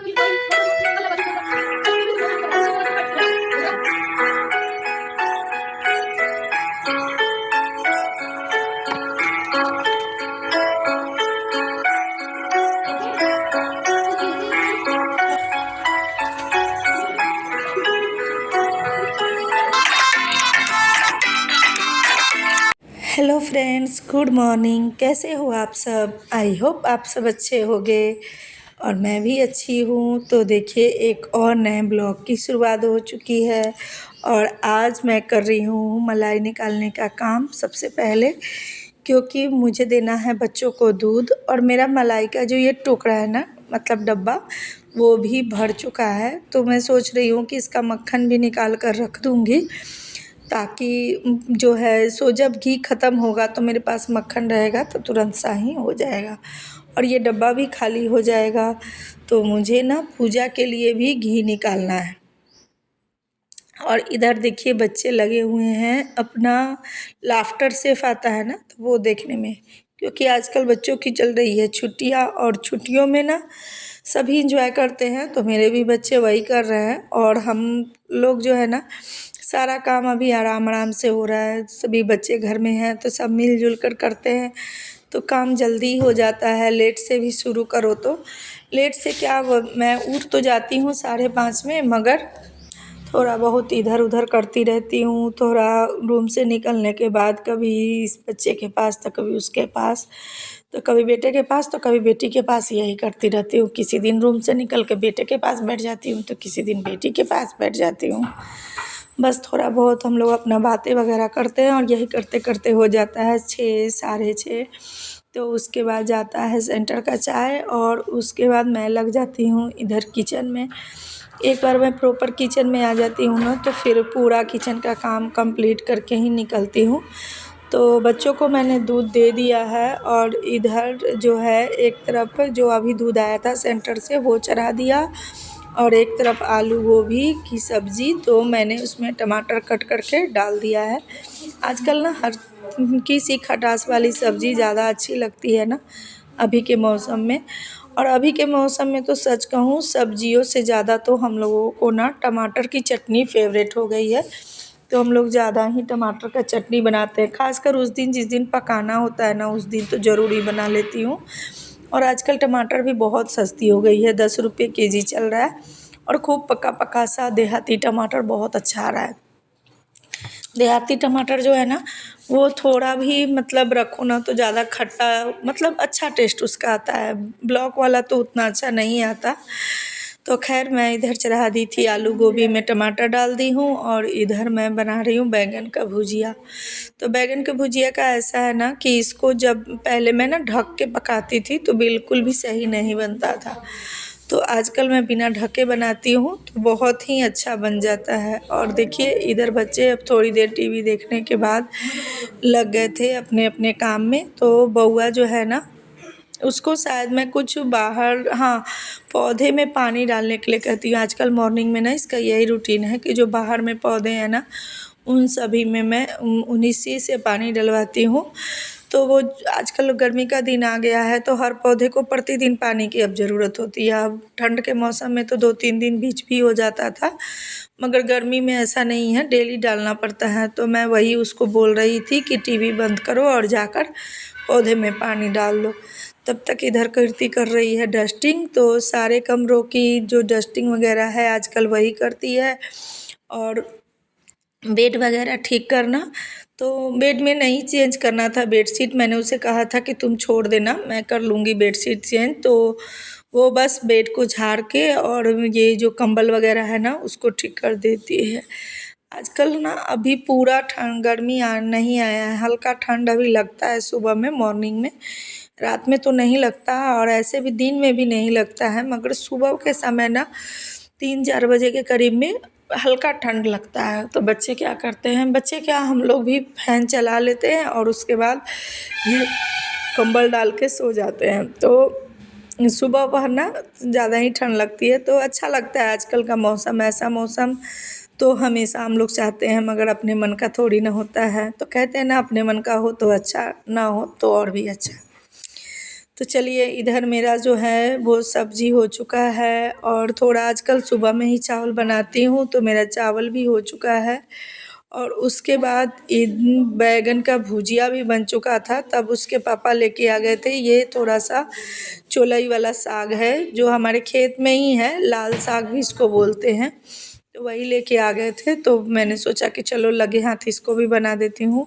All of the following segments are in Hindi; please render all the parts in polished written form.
Hello friends, good morning. कैसे हो आप सब? आई होप आप सब अच्छे होंगे और मैं भी अच्छी हूँ। तो देखिए, एक और नए ब्लॉग की शुरुआत हो चुकी है और आज मैं कर रही हूँ मलाई निकालने का काम सबसे पहले, क्योंकि मुझे देना है बच्चों को दूध। और मेरा मलाई का जो ये टोकरा है ना, मतलब डब्बा, वो भी भर चुका है। तो मैं सोच रही हूँ कि इसका मक्खन भी निकाल कर रख दूँगी, ताकि जो है सो जब घी ख़त्म होगा तो मेरे पास मक्खन रहेगा तो तुरंत सा ही हो जाएगा और ये डब्बा भी खाली हो जाएगा। तो मुझे ना पूजा के लिए भी घी निकालना है। और इधर देखिए, बच्चे लगे हुए हैं अपना लाफ्टर शेफ़ आता है ना, तो वो देखने में, क्योंकि आजकल बच्चों की चल रही है छुट्टियां और छुट्टियों में ना सभी इंजॉय करते हैं। तो मेरे भी बच्चे वही कर रहे हैं और हम लोग जो है ना, सारा काम अभी आराम आराम से हो रहा है। सभी बच्चे घर में हैं तो सब मिलजुल कर करते हैं, तो काम जल्दी हो जाता है। लेट से भी शुरू करो तो लेट से क्या, मैं उठ तो जाती हूँ 5:30 में, मगर थोड़ा बहुत इधर उधर करती रहती हूँ। थोड़ा रूम से निकलने के बाद कभी इस बच्चे के पास तो कभी उसके पास, तो कभी बेटे के पास तो कभी बेटी के पास, यही करती रहती हूँ। किसी दिन रूम से निकल के बेटे के पास बैठ जाती हूँ तो किसी दिन बेटी के पास बैठ जाती हूँ। बस थोड़ा बहुत हम लोग अपना बातें वगैरह करते हैं और यही करते करते हो जाता है 6 साढ़े 6। तो उसके बाद जाता है सेंटर का चाय और उसके बाद मैं लग जाती हूँ इधर किचन में। एक बार मैं प्रॉपर किचन में आ जाती हूँ ना, तो फिर पूरा किचन का काम कंप्लीट करके ही निकलती हूँ। तो बच्चों को मैंने दूध दे दिया है और इधर जो है एक तरफ जो अभी दूध आया था सेंटर से वो चढ़ा दिया और एक तरफ आलू गोभी की सब्ज़ी, तो मैंने उसमें टमाटर कट करके डाल दिया है। आजकल ना हर किसी खटास वाली सब्ज़ी ज़्यादा अच्छी लगती है ना अभी के मौसम में। और अभी के मौसम में तो सच कहूँ, सब्जियों से ज़्यादा तो हम लोगों को ना टमाटर की चटनी फेवरेट हो गई है। तो हम लोग ज़्यादा ही टमाटर का चटनी बनाते हैं, खासकर उस दिन जिस दिन पकाना होता है ना, उस दिन तो ज़रूरी बना लेती हूँ। और आजकल टमाटर भी बहुत सस्ती हो गई है, 10 रुपये केजी चल रहा है और खूब पका पका सा देहाती टमाटर बहुत अच्छा आ रहा है। देहाती टमाटर जो है ना, वो थोड़ा भी मतलब रखो ना तो ज़्यादा खट्टा, मतलब अच्छा टेस्ट उसका आता है। ब्लॉक वाला तो उतना अच्छा नहीं आता। तो खैर, मैं इधर चढ़ा दी थी आलू गोभी में टमाटर डाल दी हूँ और इधर मैं बना रही हूँ बैंगन का भुजिया। तो बैंगन के भुजिया का ऐसा है ना कि इसको जब पहले मैं ना ढक के पकाती थी तो बिल्कुल भी सही नहीं बनता था। तो आजकल मैं बिना ढके बनाती हूँ तो बहुत ही अच्छा बन जाता है। और देखिए, इधर बच्चे अब थोड़ी देर टीवी देखने के बाद लग गए थे अपने अपने काम में। तो बउआ जो है ना, उसको शायद मैं कुछ बाहर, हाँ, पौधे में पानी डालने के लिए कहती हूँ। आजकल मॉर्निंग में ना इसका यही रूटीन है कि जो बाहर में पौधे हैं ना, उन सभी में मैं उन्हीं से पानी डलवाती हूँ। तो वो आजकल गर्मी का दिन आ गया है तो हर पौधे को प्रतिदिन पानी की अब ज़रूरत होती है। अब ठंड के मौसम में तो 2-3 दिन बीच भी हो जाता था, मगर गर्मी में ऐसा नहीं है, डेली डालना पड़ता है। तो मैं वही उसको बोल रही थी कि टीवी बंद करो और जाकर पौधे में पानी डाल दो। तब तक इधर कीर्ति कर रही है डस्टिंग। तो सारे कमरों की जो डस्टिंग वगैरह है आजकल वही करती है। और बेड वगैरह ठीक करना, तो बेड में नहीं चेंज करना था बेडशीट। मैंने उसे कहा था कि तुम छोड़ देना, मैं कर लूँगी बेडशीट चेंज। तो वो बस बेड को झाड़ के और ये जो कंबल वगैरह है ना उसको ठीक कर देती है। आजकल ना अभी पूरा ठंड, गर्मी नहीं आया है, हल्का ठंड अभी लगता है सुबह में, मॉर्निंग में। रात में तो नहीं लगता और ऐसे भी दिन में भी नहीं लगता है, मगर सुबह के समय ना 3-4 बजे के करीब में हल्का ठंड लगता है। तो बच्चे क्या करते हैं, बच्चे क्या, हम लोग भी फ़ैन चला लेते हैं और उसके बाद ये कंबल डाल के सो जाते हैं। तो सुबह पहर ना ज़्यादा ही ठंड लगती है, तो अच्छा लगता है। आजकल का मौसम, ऐसा मौसम तो हमेशा हम लोग चाहते हैं, मगर अपने मन का थोड़ी ना होता है। तो कहते हैं ना, अपने मन का हो तो अच्छा, ना हो तो और भी अच्छा। तो चलिए, इधर मेरा जो है वो सब्ज़ी हो चुका है और थोड़ा आजकल सुबह में ही चावल बनाती हूँ, तो मेरा चावल भी हो चुका है। और उसके बाद बैगन का भुजिया भी बन चुका था, तब उसके पापा लेके आ गए थे। ये थोड़ा-सा चौलाई वाला साग है, जो हमारे खेत में ही है, लाल साग भी इसको बोलते हैं। तो वही लेके आ गए थे, तो मैंने सोचा कि चलो लगे हाथ इसको भी बना देती हूँ।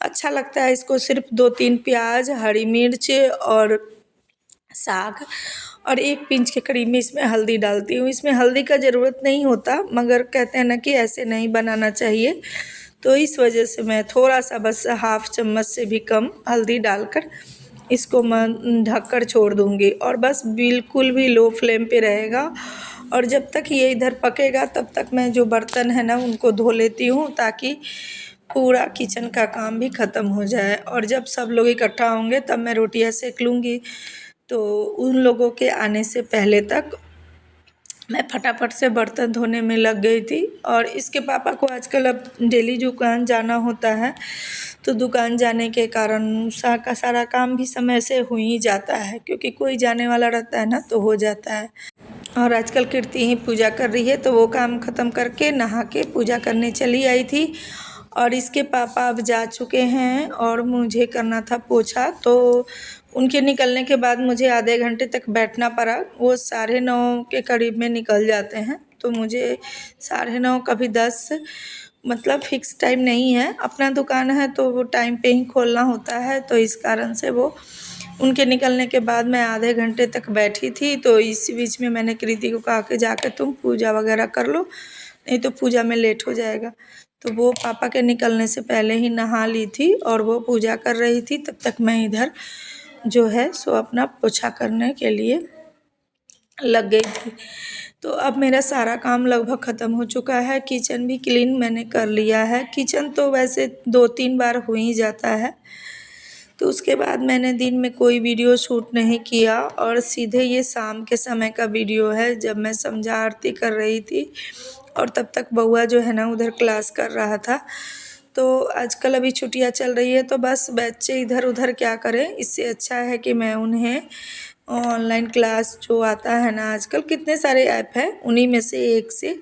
अच्छा लगता है इसको, सिर्फ 2-3 प्याज, हरी मिर्च और साग और 1 पिंच के करीब में इसमें हल्दी डालती हूँ। इसमें हल्दी का ज़रूरत नहीं होता, मगर कहते हैं ना कि ऐसे नहीं बनाना चाहिए, तो इस वजह से मैं थोड़ा-सा बस हाफ़ चम्मच से भी कम हल्दी डालकर इसको मैं ढक कर छोड़ दूँगी और बस बिल्कुल भी लो फ्लेम पे रहेगा। और जब तक ये इधर पकेगा तब तक मैं जो बर्तन है ना उनको धो लेती हूँ, ताकि पूरा किचन का काम भी ख़त्म हो जाए। और जब सब लोग इकट्ठा होंगे तब मैं रोटियां सेक लूँगी। तो उन लोगों के आने से पहले तक मैं फटाफट से बर्तन धोने में लग गई थी। और इसके पापा को आजकल अब डेली दुकान जाना होता है, तो दुकान जाने के कारण सारा काम भी समय से हो ही जाता है, क्योंकि कोई जाने वाला रहता है ना, तो हो जाता है। और आजकल कीर्ति ही पूजा कर रही है, तो वो काम ख़त्म करके नहा के पूजा करने चली आई थी। और इसके पापा अब जा चुके हैं और मुझे करना था पोछा, तो उनके निकलने के बाद मुझे आधे घंटे तक बैठना पड़ा। वो 9:30 के करीब में निकल जाते हैं, तो मुझे 9:30 कभी 10, मतलब फ़िक्स टाइम नहीं है। अपना दुकान है तो वो टाइम पे ही खोलना होता है, तो इस कारण से वो उनके निकलने के बाद मैं आधे घंटे तक बैठी थी। तो इसी बीच में मैंने कृति को कहा कि जाकर तुम पूजा वगैरह कर लो, नहीं तो पूजा में लेट हो जाएगा। तो वो पापा के निकलने से पहले ही नहा ली थी और वो पूजा कर रही थी, तब तक मैं इधर जो है सो अपना पोछा करने के लिए लग गई थी। तो अब मेरा सारा काम लगभग ख़त्म हो चुका है। किचन भी क्लीन मैंने कर लिया है। किचन तो वैसे 2-3 बार हो ही जाता है। तो उसके बाद मैंने दिन में कोई वीडियो शूट नहीं किया और सीधे ये शाम के समय का वीडियो है, जब मैं संध्या आरती कर रही थी और तब तक बउआ जो है ना उधर क्लास कर रहा था। तो आजकल अभी छुट्टियां चल रही है, तो बस बच्चे इधर उधर क्या करें, इससे अच्छा है कि मैं उन्हें ऑनलाइन क्लास जो आता है ना, आजकल कितने सारे ऐप हैं, उन्हीं में से एक से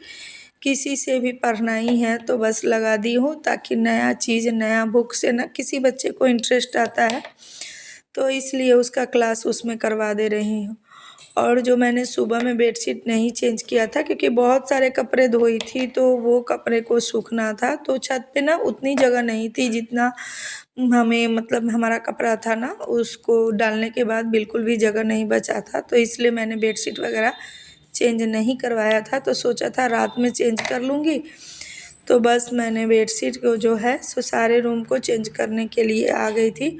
किसी से भी पढ़ना ही है तो बस लगा दी हूँ, ताकि नया चीज़ नया बुक से ना किसी बच्चे को इंटरेस्ट आता है, तो इसलिए उसका क्लास उसमें करवा दे रही हूँ। और जो मैंने सुबह में बेडशीट नहीं चेंज किया था, क्योंकि बहुत सारे कपड़े धोई थी, तो वो कपड़े को सूखना था, तो छत पे ना उतनी जगह नहीं थी जितना हमें, मतलब हमारा कपड़ा था ना, उसको डालने के बाद बिल्कुल भी जगह नहीं बचा था, तो इसलिए मैंने बेडशीट वगैरह चेंज नहीं करवाया था। तो सोचा था रात में चेंज कर लूँगी। तो बस मैंने बेडशीट को जो है सो सारे रूम को चेंज करने के लिए आ गई थी।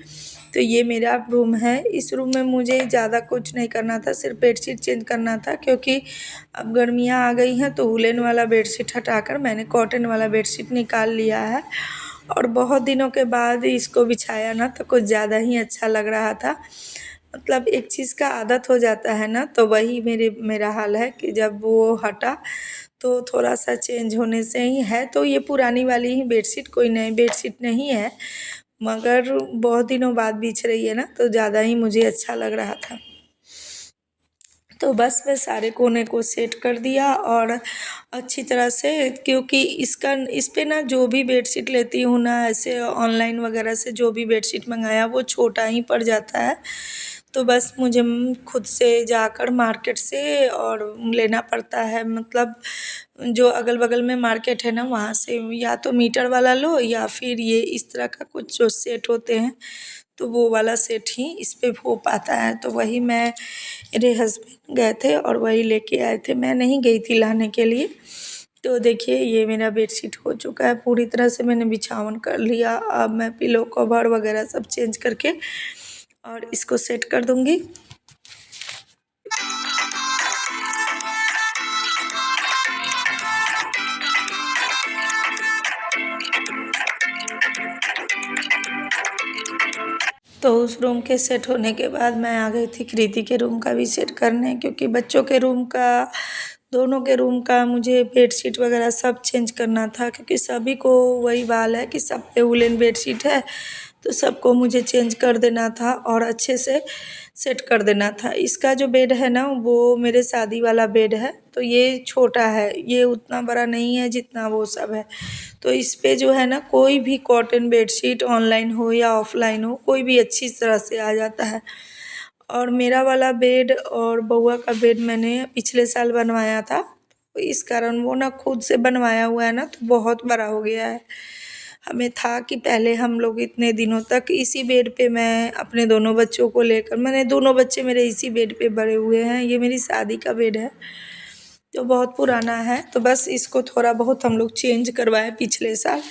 तो ये मेरा रूम है। इस रूम में मुझे ज़्यादा कुछ नहीं करना था, सिर्फ बेडशीट चेंज करना था, क्योंकि अब गर्मियाँ आ गई हैं, तो वूलन वाला बेडशीट हटाकर मैंने कॉटन वाला बेडशीट निकाल लिया है। और बहुत दिनों के बाद इसको बिछाया ना, तो कुछ ज़्यादा ही अच्छा लग रहा था। मतलब एक चीज़ का आदत हो जाता है ना, तो वही मेरा हाल है कि जब वो हटा तो थोड़ा-सा चेंज होने से ही है। तो ये पुरानी वाली ही बेडशीट, कोई नई बेडशीट नहीं है, मगर बहुत दिनों बाद बिछ रही है ना, तो ज़्यादा ही मुझे अच्छा लग रहा था। तो बस मैं सारे कोने को सेट कर दिया और अच्छी तरह से, क्योंकि इस पे ना जो भी बेडशीट लेती हूँ ना, ऐसे ऑनलाइन वगैरह से जो भी बेडशीट मंगाया वो छोटा ही पड़ जाता है। तो बस मुझे खुद से जाकर मार्केट से और लेना पड़ता है, मतलब जो अगल बगल में मार्केट है ना, वहाँ से या तो मीटर वाला लो या फिर ये इस तरह का कुछ जो सेट होते हैं, तो वो वाला सेट ही इस पे हो पाता है। तो वही मेरे हस्बैंड गए थे और वही लेके आए थे, मैं नहीं गई थी लाने के लिए। तो देखिए, ये मेरा बेडशीट हो चुका है, पूरी तरह से मैंने बिछावन कर लिया। अब मैं पिलो कवर वगैरह सब चेंज करके और इसको सेट कर दूँगी। तो उस रूम के सेट होने के बाद मैं आ गई थी कृति के रूम का भी सेट करने, क्योंकि बच्चों के रूम का, दोनों के रूम का मुझे बेडशीट वगैरह सब चेंज करना था, क्योंकि सभी को वही हाल है कि सब पे वूलन बेडशीट है। तो सबको मुझे चेंज कर देना था और अच्छे से सेट कर देना था। इसका जो बेड है ना वो मेरे शादी वाला बेड है, तो ये छोटा है, ये उतना बड़ा नहीं है जितना वो सब है। तो इस पे जो है ना कोई भी कॉटन बेडशीट ऑनलाइन हो या ऑफलाइन हो, कोई भी अच्छी तरह से आ जाता है। और मेरा वाला बेड और बउआ का बेड मैंने पिछले साल बनवाया था, तो इस कारण वो ना खुद से बनवाया हुआ है ना, तो बहुत बड़ा हो गया है। हमें था कि पहले हम लोग इतने दिनों तक इसी बेड पे मैं अपने दोनों बच्चों को लेकर, मैंने दोनों बच्चे मेरे इसी बेड पे बड़े हुए हैं। ये मेरी शादी का बेड है, जो बहुत पुराना है, तो बस इसको थोड़ा बहुत हम लोग चेंज करवाए पिछले साल,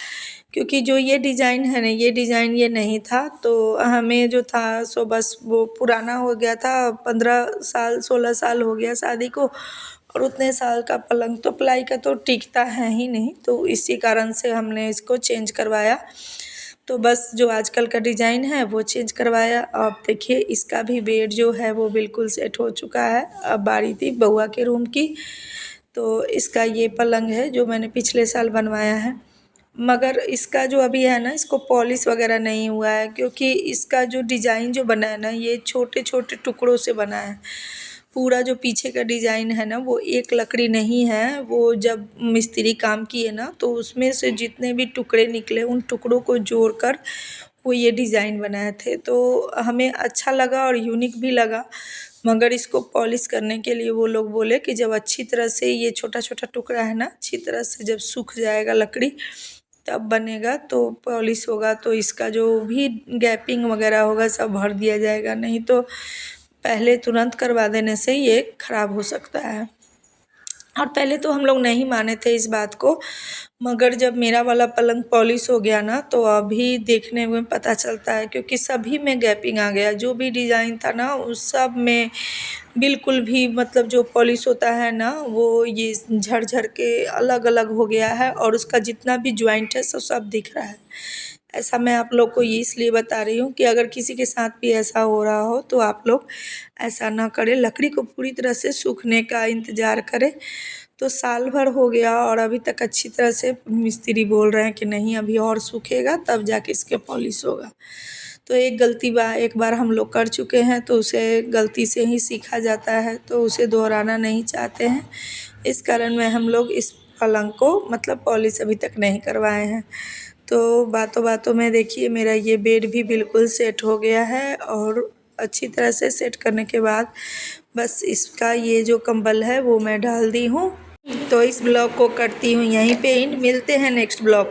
क्योंकि जो ये डिज़ाइन है ना, ये डिज़ाइन ये नहीं था, तो हमें जो था सो बस वो पुराना हो गया था। 15 साल 16 साल हो गया शादी को, और उतने साल का पलंग तो प्लाई का तो टिकता है ही नहीं, तो इसी कारण से हमने इसको चेंज करवाया। तो बस जो आजकल का डिज़ाइन है वो चेंज करवाया। अब देखिए इसका भी बेड जो है वो बिल्कुल सेट हो चुका है। अब बारी थी बउआ के रूम की, तो इसका ये पलंग है जो मैंने पिछले साल बनवाया है। मगर इसका जो अभी है ना, इसको पॉलिश वगैरह नहीं हुआ है, क्योंकि इसका जो डिज़ाइन जो बना है ना, ये छोटे छोटे टुकड़ों से बना है। पूरा जो पीछे का डिज़ाइन है ना वो एक लकड़ी नहीं है। वो जब मिस्त्री काम किए ना, तो उसमें से जितने भी टुकड़े निकले उन टुकड़ों को जोड़कर वो ये डिज़ाइन बनाए थे। तो हमें अच्छा लगा और यूनिक भी लगा। मगर इसको पॉलिश करने के लिए वो लोग बोले कि जब अच्छी तरह से ये छोटा छोटा टुकड़ा है ना, अच्छी तरह से जब सूख जाएगा लकड़ी तब बनेगा, तो पॉलिश होगा, तो इसका जो भी गैपिंग वगैरह होगा सब भर दिया जाएगा, नहीं तो पहले तुरंत करवा देने से ये ख़राब हो सकता है। और पहले तो हम लोग नहीं माने थे इस बात को, मगर जब मेरा वाला पलंग पॉलिश हो गया ना, तो अभी देखने में पता चलता है, क्योंकि सभी में गैपिंग आ गया। जो भी डिज़ाइन था ना उस सब में बिल्कुल भी, मतलब जो पॉलिश होता है ना वो ये झड़ के अलग अलग हो गया है, और उसका जितना भी जॉइंट है सब दिख रहा है। ऐसा मैं आप लोग को ये इसलिए बता रही हूँ कि अगर किसी के साथ भी ऐसा हो रहा हो तो आप लोग ऐसा ना करें, लकड़ी को पूरी तरह से सूखने का इंतज़ार करें। तो साल भर हो गया और अभी तक अच्छी तरह से मिस्त्री बोल रहे हैं कि नहीं अभी और सूखेगा तब जाके इसके पॉलिश होगा। तो एक बार हम लोग कर चुके हैं, तो उसे गलती से ही सीखा जाता है, तो उसे दोहराना नहीं चाहते हैं। इस कारण में हम लोग इस पलंग को मतलब पॉलिश अभी तक नहीं करवाए हैं। तो बातों बातों में देखिए मेरा ये बेड भी बिल्कुल सेट हो गया है, और अच्छी तरह से सेट करने के बाद बस इसका ये जो कंबल है वो मैं डाल दी हूँ। तो इस ब्लॉग को करती हूँ यहीं पे एंड, मिलते हैं नेक्स्ट ब्लॉग।